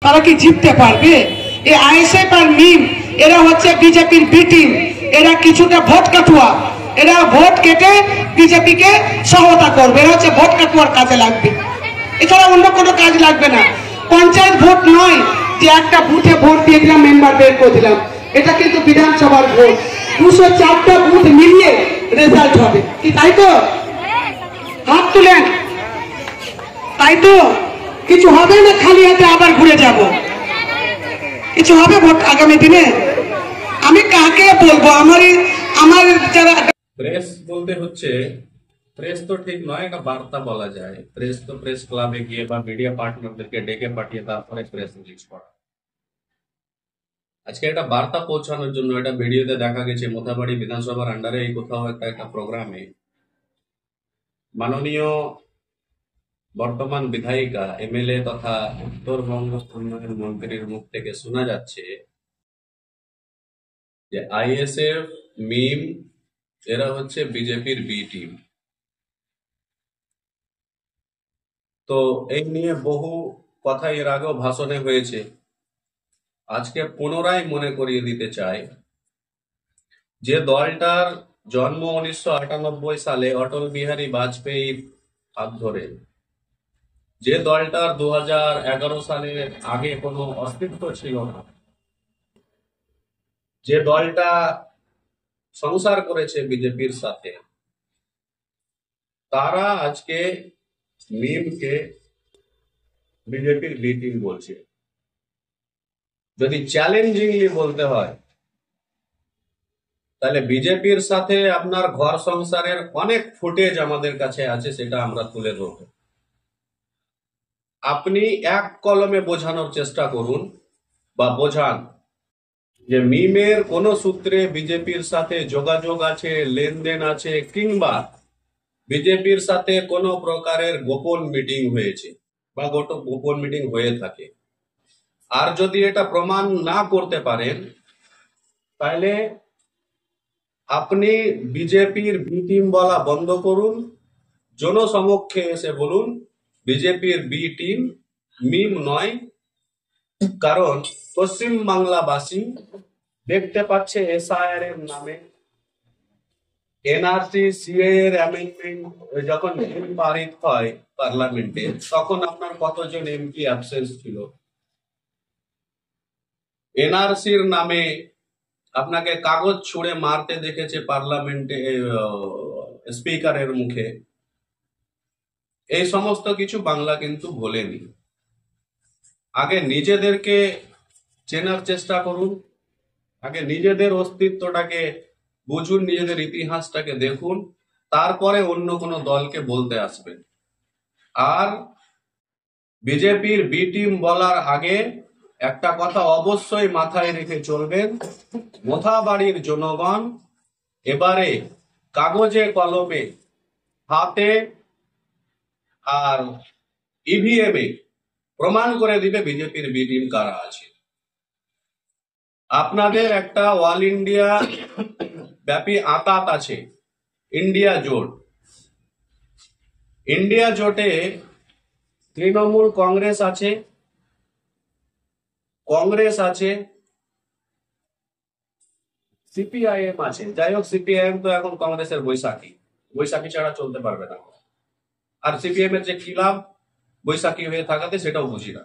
তারা কি জিততে পারবে? এই আইএসএফ আর মিম এরা হচ্ছে বিজেপির বি টিম। এরা কিছুটা ভোট কাটুয়া, এরা ভোট কেটে বিজেপিকে সহায়তা করবে। এরা হচ্ছে ভোট কাটুয়ার কাজে লাগবে, এছাড়া অন্য কোনো কাজ লাগবে না। পঞ্চায়েত ভোট নয় যে একটা বুথে ভোট দিয়ে দিলাম, মেম্বার বের করে দিলাম। এটা কিন্তু বিধানসভার ভোট, 204টা বুথ মিলিয়ে রেজাল্ট হবে। কি তাই তো? হাত তুলেন। তাই তো? কিছু হবে না, খালি হাতে আবার ঘুরে যাব? কিছু হবে ভোট আগামী দিনে? আমি কাকে বলবো? আমার যারা প্রেস বলতে হচ্ছে, প্রেস তো ঠিক নয়, একটা বার্তা বলা যায়। প্রেস তো প্রেস ক্লাবে গিয়ে বা মিডিয়া পার্টনারদেরকে ডেকে পাঠিয়ে তারপরে প্রেস রিলিজ করা। আজকে একটা বার্তা পৌঁছানোর জন্য একটা ভিডিওতে দেখা গেছে মোথাবাড়ি বিধানসভার আন্ডারে এই কোথাও একটা প্রোগ্রামে মাননীয় বর্তমান বিধায়িকা এমএলএ তথা উত্তরবঙ্গ উন্নয়ন মন্ত্রীর মুখ থেকে শোনা যাচ্ছে যে আইএসএফ মিম এরা হচ্ছে বিজেপির বি টিম। তো এই নিয়ে বহু কথা এর আগেও ভাষণে হয়েছে। আজকে পুনরায় মনে করিয়ে দিতে চাই যে দলটার জন্ম 1998 সালে অটল বিহারী বাজপেয়ীর হাত ধরে, যে দলটার 2011 সালের আগে কোনো অস্তিত্ব ছিল না, যে দলটা সংসার করেছে বিজেপির সাথে, তারা আজকে মিমকে বিজেপির বি টিম বলছে। যদি চ্যালেঞ্জিংলি বলতে হয় তাহলে বিজেপির সাথে আপনার ঘর সংসারের অনেক ফুটেজ আমাদের কাছে আছে, সেটা আমরা তুলে ধরব। আপনি এক কলমে বোঝানোর চেষ্টা করুন বা বোঝান যে মিমের কোন সূত্রে বিজেপির সাথে যোগাযোগ আছে, লেনদেন আছে, কিংবা বিজেপির সাথে কোনো প্রকারের গোপন মিটিং হয়েছে বা গোপন মিটিং হয়ে থাকে। আর যদি এটা প্রমাণ না করতে পারেন তাহলে আপনি বিজেপির বি টিম বলা বন্ধ করুন, জনসমক্ষে এসে বলুন বিজেপির বি টিম মিম নয়। কারণ পশ্চিম বাংলাবাসী দেখতে পাচ্ছে এসআইআর এর নামে, এনআরসি সিএ এর অ্যামেন্ডমেন্ট যখন বিল পারিত হয় পার্লামেন্টে, তখন আপনার কতজন এমপি অ্যাবসেন্স ছিল। এনআরসির নামে আপনাকে কাগজ ছুঁড়ে মারতে দেখেছে পার্লামেন্টে স্পিকারের মুখে। এই সমস্ত কিছু বাংলা কিন্তু ভোলেনি। আগে নিজেদেরকে চেনার চেষ্টা করুন, আগে নিজেদের অস্তিত্বটাকে বুঝুন, নিজেদের ইতিহাসটাকে দেখুন, তারপরে অন্য কোনো দলকে বলতে আসবেন। আর বিজেপির বি টিম বলার আগে একটা কথা অবশ্যই মাথায় রেখে চলবেন, মোথাবাড়ির জনগণ এবারে কাগজে কলমে হাতে আর ইভিএম এ প্রমাণ করে দিবে বিজেপির বি টিম কারা আছে। আপনাদের একটা অল ইন্ডিয়া ব্যাপী আঁতাত আছে, ইন্ডিয়া জোট। ইন্ডিয়া জোটে তৃণমূল কংগ্রেস আছে, সিপিআইএম আছে। যাই হোক, সিপিআইএম তো এখন কংগ্রেসের বৈশাখী ছাড়া চলতে পারবে না। আর সিপিএম এর যে কি লাভ বৈশাখী হয়ে থাকাতে, সেটাও বুঝি না।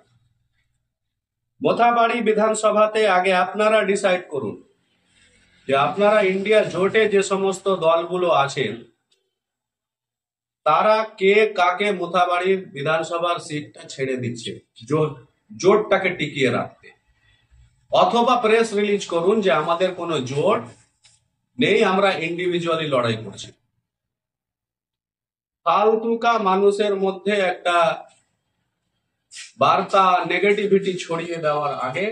মোথাবাড়ি বিধানসভাতে আগে আপনারা ডিসাইড করুন যে আপনারা ইন্ডিয়া জোটে যে সমস্ত দলগুলো আছেন তারা কে কাকে মোথাবাড়ির বিধানসভার সিটটা ছেড়ে দিচ্ছে জোটটাকে টিকিয়ে রাখতে। অথবা প্রেস রিলিজ করুন যে আমাদের কোনো জোট নেই, আমরা ইন্ডিভিজুয়ালি লড়াই করছি। ফালতুকা মানুষের মধ্যে একটা বার্তা নেগেটিভিটি ছড়িয়ে দেওয়ার আগে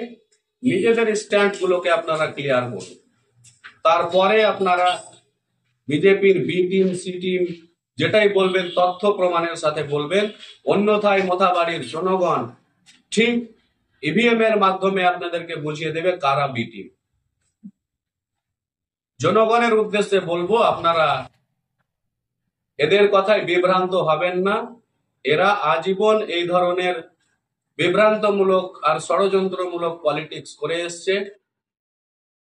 নিজেদের স্ট্যান্ড গুলোকে আপনারা ক্লিয়ার করুন। তারপরে আপনারা বিজেপির বি টিম সি টিম যেটাই বলবেন তথ্য প্রমাণের সাথে বলবেন। অন্যথায় মোথাবাড়ির জনগণ ঠিক ইভিএম এর মাধ্যমে আপনাদেরকে বুঝিয়ে দেবে কারা বি টিম। জনগণের উদ্দেশ্যে বলবো, আপনারা এদের কথায় বিভ্রান্ত হবেন না। এরা আজীবন এই ধরনের বিভ্রান্তমূলক আর ষড়যন্ত্রমূলক পলিটিক্স করে এসছে।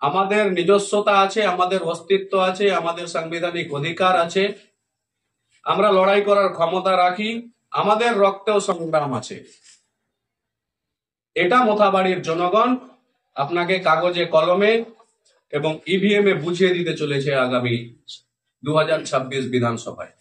আমাদের নিজস্বতা আছে, আমাদের অস্তিত্ব আছে, আমাদের সাংবিধানিক অধিকার আছে, আমরা লড়াই করার ক্ষমতা রাখি, আমাদের রক্তেও সংগ্রাম আছে। এটা মোথাবাড়ির জনগণ আপনাকে কাগজে কলমে এবং ইভিএম এ বুঝিয়ে দিতে চলেছে আগামী 2026 বিধানসভায়।